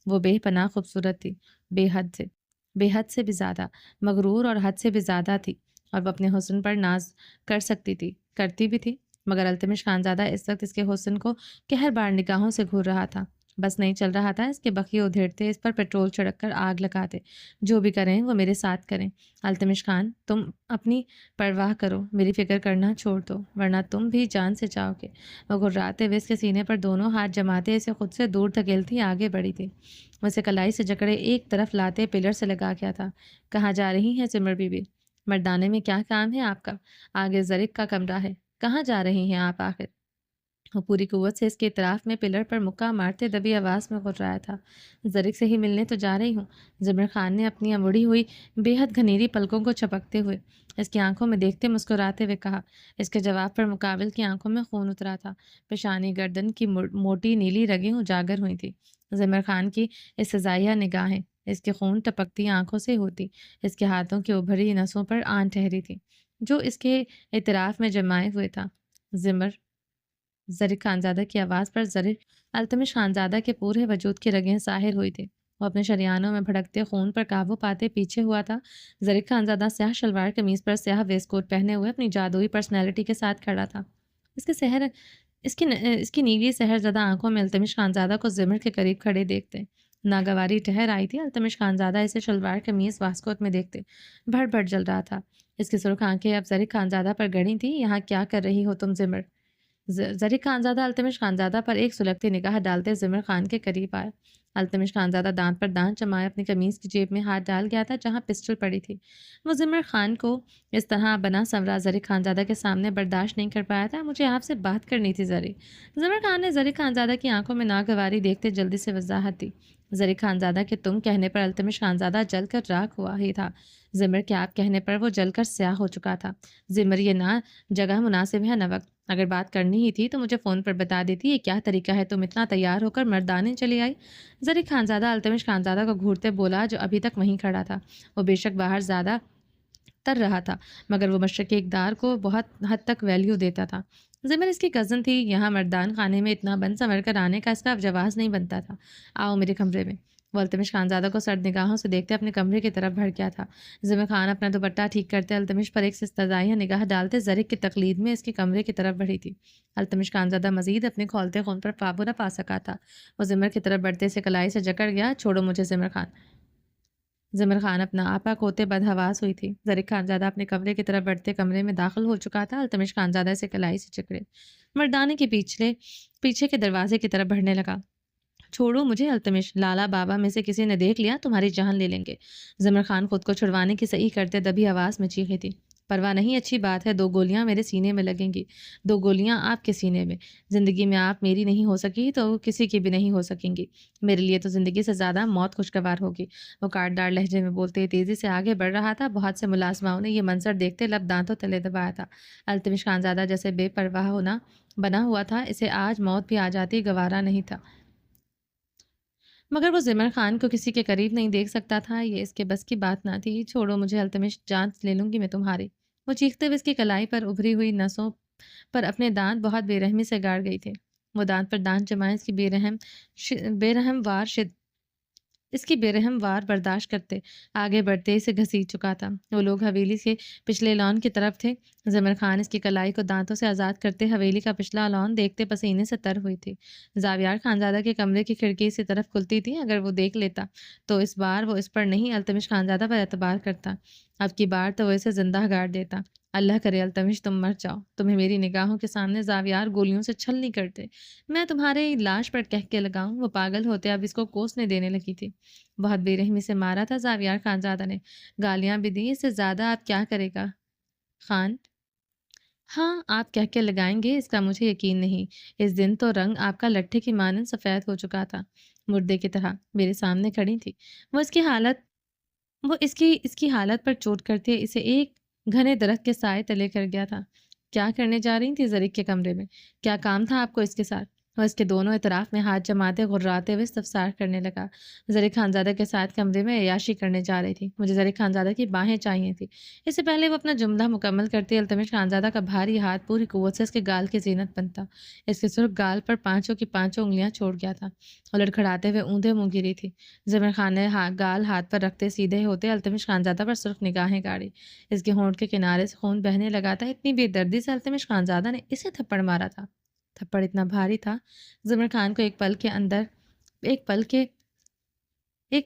وہ بے پناہ خوبصورت تھی، بے حد سے بھی زیادہ مغرور اور حد سے بھی زیادہ تھی، اور وہ اپنے حسن پر ناز کر سکتی تھی، کرتی بھی تھی، مگر التمش خانزادہ اس وقت اس کے حسن کو قہر بار نگاہوں سے گھور رہا تھا۔ بس نہیں چل رہا تھا، اس کے بخیے ادھیڑتے، اس پر پیٹرول چھڑک کر آگ لگاتے۔ جو بھی کریں وہ میرے ساتھ کریں۔ التمش خان، تم اپنی پرواہ کرو، میری فکر کرنا چھوڑ دو، ورنہ تم بھی جان سے جاؤ گے۔ وہ گھراتے ہوئے اس کے سینے پر دونوں ہاتھ جماتے اسے خود سے دور دھکیلتی آگے بڑھی تھی۔ وہ اسے کلائی سے جکڑے ایک طرف لاتے پلر سے لگا گیا تھا۔ کہاں جا رہی ہیں زمر بی بی؟ مردانے میں کیا کام ہے آپ کا؟ آگے زرق کا کمرہ ہے۔ کہاں جا رہی ہیں آپ آخر؟ وہ پوری قوت سے اس کے اطراف میں پلر پر مکہ مارتے دبی آواز میں غرایا تھا۔ زرق سے ہی ملنے تو جا رہی ہوں۔ زمر خان نے اپنی مڑی ہوئی بے حد گھنیری پلکوں کو چپکتے ہوئے اس کی آنکھوں میں دیکھتے مسکراتے ہوئے کہا۔ اس کے جواب پر مقابل کی آنکھوں میں خون اترا تھا۔ پیشانی گردن کی موٹی نیلی رگیں اجاگر ہوئی تھی۔ زمر خان کی اس سزائیہ نگاہیں اس کے خون ٹپکتی آنکھوں سے ہوتی اس کے ہاتھوں کی ابھری نسوں پر آن ٹھہری تھی جو اس کے اطراف میں جمائے ہوئے تھا۔ زرق خانزادہ کی آواز پر التمش خانزادہ کے پورے وجود کی رگیں ظاہر ہوئی تھی۔ وہ اپنے شریانوں میں بھڑکتے خون پر قابو پاتے پیچھے ہوا تھا۔ زرق خانزادہ سیاہ شلوار قمیض پر سیاہ ویسٹ کوٹ پہنے ہوئے اپنی جادوئی پرسنالٹی کے ساتھ کھڑا تھا۔ اس کی نیلی سحر زدہ آنکھوں میں التمش خانزادہ کو زمر کے قریب کھڑے دیکھتے ناگواری ٹھہر آئی تھی۔ التمش خانزادہ اسے شلوار قمیض واسکوٹ میں دیکھتے بھڑ بھڑ جل رہا تھا۔ اس کی سرخ آنکھیں اب زرق خانزادہ پر گڑی تھی۔ یہاں کیا کر رہی ہو تم زمر؟ زرق خانزادہ التمش خانزادہ پر ایک سلگتی نگاہ ڈالتے زمر خان کے قریب آیا۔ التمش خانزادہ دانت پر دانت جمائے اپنی قمیض کی جیب میں ہاتھ ڈال گیا تھا جہاں پسٹل پڑی تھی۔ وہ زمر خان کو اس طرح بنا سنورا زرق خانزادہ کے سامنے برداشت نہیں کر پایا تھا۔ مجھے آپ سے بات کرنی تھی زمر خان نے زرق خانزادہ کی آنکھوں میں ناگواری دیکھتے جلدی سے وضاحت دی۔ زرق خانزادہ کے تم کہنے پر التمش خانزادہ جل کر راکھ ہوا ہی تھا۔ زمر کے آپ کہنے پر وہ جل کر سیاہ ہو چکا تھا۔ زمر، یہ نہ جگہ مناسب ہے نہ وقت۔ اگر بات کرنی ہی تھی تو مجھے فون پر بتا دیتی۔ یہ کیا طریقہ ہے؟ تم اتنا تیار ہو کر مردانے چلی آئی؟ زرق خانزادہ التمش خانزادہ کو گھورتے بولا جو ابھی تک وہیں کھڑا تھا۔ وہ بے شک باہر زیادہ تر رہا تھا، مگر وہ مشرقی اقدار کو بہت حد تک ویلیو دیتا تھا۔ زمر اس کی کزن تھی۔ یہاں مردان خانے میں اتنا بن سنور کر آنے کا اس کا جواز نہیں بنتا تھا۔ آؤ میرے کمرے میں۔ وہ التمش خانزادہ کو سرد نگاہوں سے دیکھتے اپنے کمرے کی طرف بڑھ گیا تھا۔ ضمیر خان اپنا دوپٹہ ٹھیک کرتے التمش پر ایک استدعائیہ نگاہ ڈالتے زرق کی تقلید میں اس کے کمرے کی طرف بڑھی تھی۔ التمش خانزادہ مزید اپنے کھولتے خون پر قابو نہ پا سکا تھا۔ وہ ضمیر کی طرف بڑھتے سے کلائی سے جکڑ گیا۔ چھوڑو مجھے ضمیر خان۔ ضمیر خان اپنا آپا کوتے بدحواس ہوئی تھی۔ زرق خانزادہ اپنے کمرے کی طرف بڑھتے کمرے میں داخل ہو چکا تھا۔ التمش خانزادہ سے کلائی سے جکڑے مردانے کے پیچھے کے دروازے کی طرف بڑھنے لگا۔ چھوڑو مجھے التمش، لالا بابا میں سے کسی نے دیکھ لیا تمہاری جان لے لیں گے۔ ضمیر خان خود کو چھڑوانے کی صحیح کرتے دبی آواز میں چیخی تھی۔ پرواہ نہیں، اچھی بات ہے، 2 گولیاں میرے سینے میں لگیں گی، 2 گولیاں آپ کے سینے میں۔ زندگی میں آپ میری نہیں ہو سکی تو کسی کی بھی نہیں ہو سکیں گی۔ میرے لیے تو زندگی سے زیادہ موت خوشگوار ہوگی۔ وہ کاٹدار لہجے میں بولتے تیزی سے آگے بڑھ رہا تھا۔ بہت سے ملازماؤں نے یہ منظر دیکھتے لب دانتوں تلے دبایا تھا۔ التمش خانزادہ جیسے بے پرواہ ہونا بنا ہوا تھا، اسے آج موت بھی آ جاتی گوارا نہیں تھا، مگر وہ ضمیر خان کو کسی کے قریب نہیں دیکھ سکتا تھا، یہ اس کے بس کی بات نہ تھی۔ چھوڑو مجھے التمش، جان لے لوں گی میں تمہاری۔ وہ چیختے ہوئے اس کی کلائی پر ابھری ہوئی نسوں پر اپنے دانت بہت بے رحمی سے گاڑ گئی تھے۔ وہ دانت پر دانت جمائے اس کی بے رحم وار برداشت کرتے آگے بڑھتے اسے گھسیٹ چکا تھا۔ وہ لوگ حویلی کے پچھلے لان کی طرف تھے۔ ضمیر خان اس کی کلائی کو دانتوں سے آزاد کرتے حویلی کا پچھلا لان دیکھتے پسینے سے تر ہوئی تھی۔ زاویار خانزادہ کے کمرے کی کھڑکی اسی طرف کھلتی تھی، اگر وہ دیکھ لیتا تو اس بار وہ اس پر نہیں التمش خانزادہ پر اعتبار کرتا، اب کی بار تو وہ اسے زندہ گاڑ دیتا۔ اللہ کرے التمش تم مر جاؤ، تمہیں میری نگاہوں کے سامنے زاویار گولیوں سے چھل نہیں کرتے، میں تمہارے لاش پر کہہ کے لگاؤں۔ وہ پاگل ہوتے اب اس کو کوسنے دینے لگی تھی۔ بہت بے رحمی سے مارا تھا زاویار خانزادہ نے، گالیاں بھی دی، اس سے زیادہ آپ کیا کرے گا خان؟ ہاں آپ کہہ کے لگائیں گے اس کا مجھے یقین نہیں۔ اس دن تو رنگ آپ کا لٹھے کی مانند سفید ہو چکا تھا، مردے کی طرح میرے سامنے کھڑی تھی۔ وہ اس کی حالت پر چوٹ کرتے اسے ایک گھنے درخت کے سائے تلے کر گیا تھا۔ کیا کرنے جا رہی تھی زرق کے کمرے میں؟ کیا کام تھا آپ کو اس کے ساتھ؟ وہ اس کے دونوں اطراف میں ہاتھ جماتے غراتے ہوئے استفسار کرنے لگا۔ زرق خانزادہ کے ساتھ کمرے میں عیاشی کرنے جا رہی تھی، مجھے زرق خانزادہ کی باہیں چاہیے تھی۔ اس سے پہلے وہ اپنا جملہ مکمل کرتے التمش خانزادہ کا بھاری ہاتھ پوری قوت سے اس کے گال کی زینت بنتا، اس کے سرخ گال پر پانچوں کی پانچوں انگلیاں چھوڑ گیا تھا۔ وہ لڑکھڑاتے ہوئے اوندے منہ گری تھی۔ ضمیر خان نے گال ہاتھ پر رکھتے سیدھے ہوتے التمش خانزادہ پر سرخ نگاہیں گاڑی۔ اس کے ہونٹ کے کنارے سے خون بہنے لگا تھا۔ اتنی بے دردی سے التمش خانزادہ نے اسے تھپڑ مارا تھا، تھپڑ اتنا بھاری تھا ضمیر خان کو ایک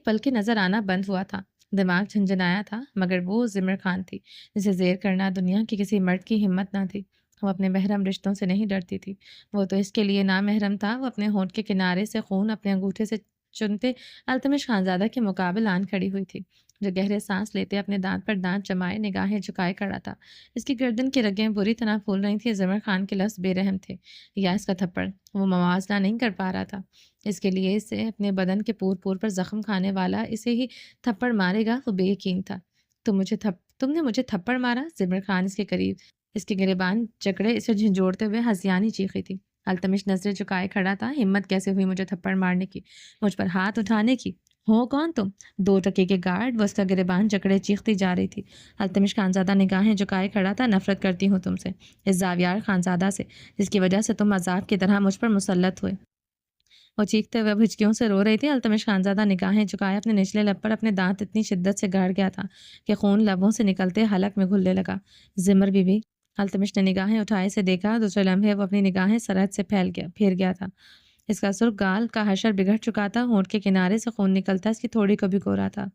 پل کے نظر آنا بند ہوا تھا۔ دماغ جھنجھنایا تھا، مگر وہ ضمیر خان تھی جسے زیر کرنا دنیا کی کسی مرد کی ہمت نہ تھی۔ وہ اپنے محرم رشتوں سے نہیں ڈرتی تھی، وہ تو اس کے لیے نامحرم تھا۔ وہ اپنے ہونٹ کے کنارے سے خون اپنے انگوٹھے سے چنتے التمش خانزادہ کے مقابل آن کھڑی ہوئی تھی، جو گہرے سانس لیتے اپنے دانت پر دانت جمائے نگاہیں جھکائے کھڑا تھا۔ اس کی گردن کی رگیں بری طرح پھول رہی تھیں۔ ضمیر خان کے لفظ بے رحم تھے یا اس کا تھپڑ وہ موازنہ نہیں کر پا رہا تھا۔ اس کے لیے اسے اپنے بدن کے پور پور پر زخم کھانے والا اسے ہی تھپڑ مارے گا، وہ بے یقین تھا۔ تم نے مجھے تھپڑ مارا؟ ضمیر خان اس کے قریب اس کے گریبان جکڑے اسے جھنجھوڑتے ہوئے ہنسیانی چیخی تھی۔ التمش نظریں جھکائے کھڑا تھا۔ ہمت کیسے ہوئی مجھے تھپڑ مارنے کی، مجھ پر ہاتھ اٹھانے کی؟ ہو کون تم؟ 2 ٹکے کے گارڈ؟ وہ اس کا گریبان جکڑے چیختی جا رہی تھی۔ التمش خانزادہ نگاہیں جھکائے کھڑا تھا۔ نفرت کرتی ہوں تم سے، اس زاویار خانزادہ سے، جس کی وجہ سے تم عذاب کی طرح مجھ پر مسلط ہوئے۔ وہ چیختے ہوئے بھجکیوں سے رو رہی تھی۔ التمش خانزادہ نگاہیں جھکائے اپنے نچلے لب پر اپنے دانت اتنی شدت سے گاڑ گیا تھا کہ خون لبوں سے نکلتے حلق میں گھلنے لگا۔ ضمیر بی بی، التمش نے نگاہیں اٹھائے سے دیکھا۔ دوسرے لمحے وہ اپنی نگاہیں سرحد سے پھیر گیا تھا۔ اس کا سرخ گال کا حشر بگڑ چکا تھا، ہونٹ کے کنارے سے خون نکلتا اس کی تھوڑی کو بھی گورا تھا۔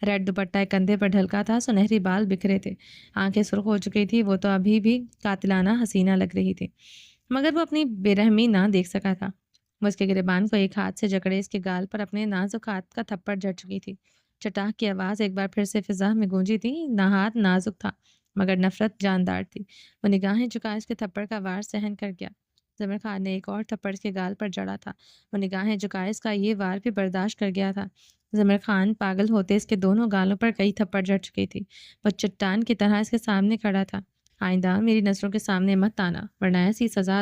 ریڈ دوپٹہ ایک کندھے پر ڈھلکا تھا، سنہری بال بکھرے تھے، آنکھیں سرخ ہو چکی تھی۔ وہ تو ابھی بھی قاتلانہ حسینہ لگ رہی تھی، مگر وہ اپنی بے رحمی نہ دیکھ سکا تھا۔ وہ اس کے گریبان کو ایک ہاتھ سے جکڑے اس کے گال پر اپنے نازک ہاتھ کا تھپڑ جڑ چکی تھی۔ چٹاک کی آواز ایک بار پھر سے فضا میں گونجی تھی۔ ہاتھ نازک تھا مگر نفرت جاندار تھی۔ وہ نگاہیں جھکا اس کے تھپڑ کا وار سہن کر گیا۔ ضمیر خان نے ایک اور تھپڑ اس کے گال پر جڑا تھا۔ وہ نگاہیں جھکائے اس کا یہ وار بھی برداشت کر گیا تھا۔ ضمیر خان پاگل ہوتے اس کے دونوں گالوں پر کئی تھپڑ جڑ چکی تھی۔ وہ چٹان کی طرح اس کے سامنے کھڑا تھا۔ آئندہ میری نظروں کے سامنے مت آنا، ورنہ ایسی سزا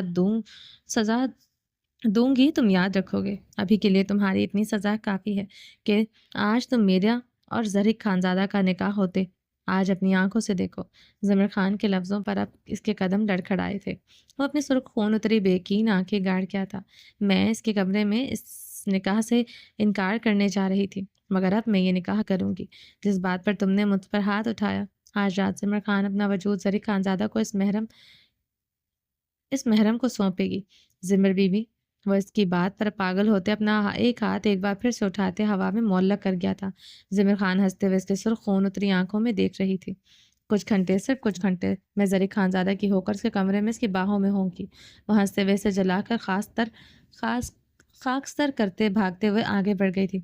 دوں گی تم یاد رکھو گے۔ ابھی کے لیے تمہاری اتنی سزا کافی ہے کہ آج تم میرا اور زرق خانزادہ کا نکاح ہوتے آج اپنی آنکھوں سے دیکھو۔ ضمیر خان کے لفظوں پر اب اس کے قدم لڑکھڑائے تھے۔ وہ اپنی سرخ خون اتری بے یقین آنکھیں گاڑ کیا تھا۔ میں اس کے کمرے میں اس نکاح سے انکار کرنے جا رہی تھی، مگر اب میں یہ نکاح کروں گی جس بات پر تم نے مجھ پر ہاتھ اٹھایا۔ آج رات زمر خان اپنا وجود زری خانزادہ کو اس محرم کو سونپے گی۔ زمر بی بی، وہ اس کی بات پر پاگل ہوتے اپنا ایک ہاتھ ایک بار پھر سے اٹھاتے ہوا میں معلق کر گیا تھا۔ زمر خان ہنستے ہوئے اس کی سرخ خون اتری آنکھوں میں دیکھ رہی تھی۔ صرف کچھ گھنٹے میں زری خانزادہ کی ہو کر اس کے کمرے میں اس کی باہوں میں ہوں گی۔ وہ ہنستے ہوئے اسے جلا کر خاص خاکستر کرتے بھاگتے ہوئے آگے بڑھ گئی تھی۔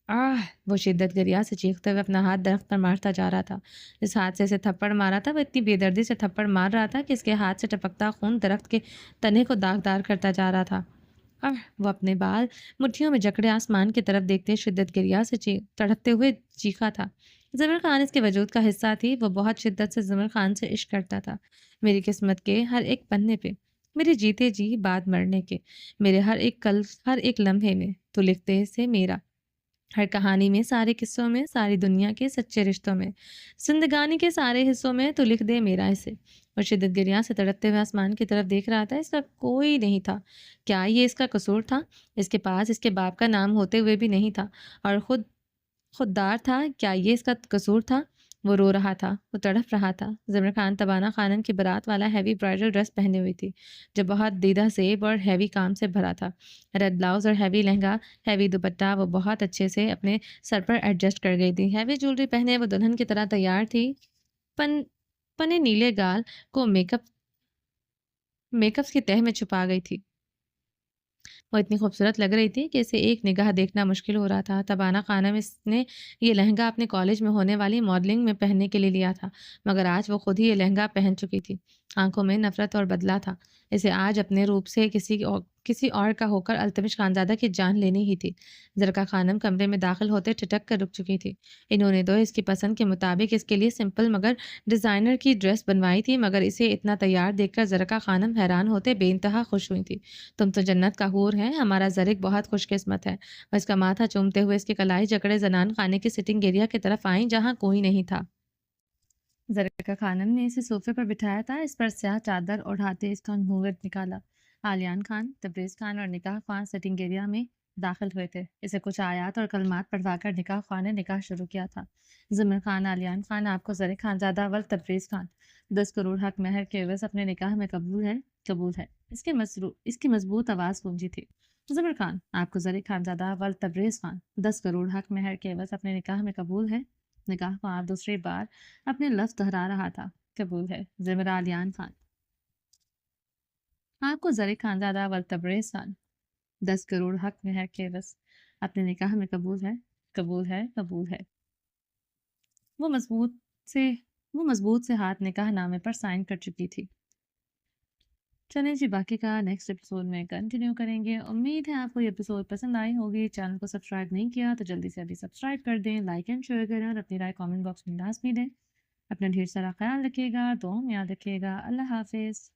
آہ! وہ شدت گریا سے چیختے ہوئے اپنا ہاتھ درخت پر مارتا جا رہا تھا۔ جس ہاتھ سے اسے تھپڑ مارا تھا وہ اتنی بے دردی سے تھپڑ مار رہا تھا کہ اس کے ہاتھ سے ٹپکتا خون درخت کے تنے کو داغدار کرتا جا رہا تھا۔ وہ اپنے بال مٹھیوں میں جکڑے آسمان کی طرف دیکھتے شدت گریا سے تڑپتے ہوئے چیخا تھا۔ زمر خان اس کے وجود کا حصہ تھی۔ وہ بہت شدت سے زمر خان سے عشق کرتا تھا۔ میری قسمت کے ہر ایک پنے پہ، میرے جیتے جی بعد مرنے کے، میرے ہر ایک لمحے میں تو لکھتے سے میرا، ہر کہانی میں، سارے قصوں میں، ساری دنیا کے سچے رشتوں میں، زندگانی کے سارے حصوں میں تو لکھ دے میرا اسے۔ وہ شدت گریاں سے تڑپتے ہوئے آسمان کی طرف دیکھ رہا تھا۔ اس کا کوئی نہیں تھا۔ کیا یہ اس کا قصور تھا؟ اس کے پاس اس کے باپ کا نام ہوتے ہوئے بھی نہیں تھا اور خوددار تھا۔ کیا یہ اس کا قصور تھا؟ وہ رو رہا تھا، وہ تڑپ رہا تھا۔ زمر خان تبانہ خانم کی بارات والا ہیوی برائڈل ڈریس پہنے ہوئی تھی جو بہت دیدہ زیب اور ہیوی کام سے بھرا تھا۔ ریڈ بلاؤز اور ہیوی لہنگا، ہیوی دوپٹہ وہ بہت اچھے سے اپنے سر پر ایڈجسٹ کر گئی تھی۔ ہیوی جولری پہنے وہ دلہن کی طرح تیار تھی۔ پنے نیلے گال کو میک اپ کی تہ میں چھپا گئی تھی۔ وہ اتنی خوبصورت لگ رہی تھی کہ اسے ایک نگاہ دیکھنا مشکل ہو رہا تھا۔ تبانہ خانم اس نے یہ لہنگا اپنے کالج میں ہونے والی ماڈلنگ میں پہننے کے لیے لیا تھا، مگر آج وہ خود ہی یہ لہنگا پہن چکی تھی۔ آنکھوں میں نفرت اور بدلہ تھا۔ اسے آج اپنے روپ سے کسی اور کا ہو کر التمش خانزادہ کی جان لینی ہی تھی۔ زرقا خانم کمرے میں داخل ہوتے ٹھٹک کر رک چکی تھی۔ انہوں نے اس کی پسند کے مطابق اس کے لیے سمپل مگر ڈیزائنر کی ڈریس بنوائی تھی، مگر اسے اتنا تیار دیکھ کر زرقا خانم حیران ہوتے بے انتہا خوش ہوئی تھی۔ تم تو جنت کا حور ہے، ہمارا زرق بہت خوش قسمت ہے۔ وہ اس کا ماتھا چومتے ہوئے اس کی کلائی جکڑے زنان خانے کی سٹنگ ایریا کی طرف آئیں جہاں کوئی نہیں تھا۔ زرقا خانم نے اسے صوفے پر بٹھایا تھا۔ اس پر سیاہ چادر اوڑھاتے اس کا گھونگھٹ نکالا۔ عالیان خان، تبریز خان اور نکاح خان سٹنگ ایریا میں داخل ہوئے تھے۔ اسے کچھ آیات اور کلمات پڑھوا کر نکاح خان نے نکاح شروع کیا تھا۔ زمر خان، عالیان خان، آپ کو زرق خانزادہ ول تبریز خان 10 کروڑ حق مہر کے عوض اپنے نکاح میں قبول ہے؟ قبول ہے۔ اس کی مضبوط آواز گونجی تھی۔ زمر خان، آپ کو زرق خانزادہ ول تبریز خان 10 کروڑ حق مہر کے عوض اپنے نکاح میں قبول ہے؟ نکاح خان دوسری بار اپنے لفظ دہرا رہا تھا۔ قبول ہے۔ زمر عالیان خان، آپ کو زرق خانزادہ ول تبریز خان 10 کروڑ حق مہر کے عوض اپنے نکاح میں قبول ہے؟ قبول ہے، قبول ہے۔ وہ مضبوط سے ہاتھ نکاح نامے پر سائن کر چکی تھی۔ چلیں جی، باقی کا نیکسٹ ایپیسوڈ میں کنٹینیو کریں گے۔ امید ہے آپ کو یہ ایپیسوڈ پسند آئی ہوگی۔ چینل کو سبسکرائب نہیں کیا تو جلدی سے ابھی سبسکرائب کر دیں، لائک اینڈ شیئر کریں اور اپنی رائے کامنٹ باکس میں لازمی دیں۔ اپنا ڈھیر سارا خیال رکھیے گا، دعاؤں میں یاد رکھیے گا۔ اللہ حافظ۔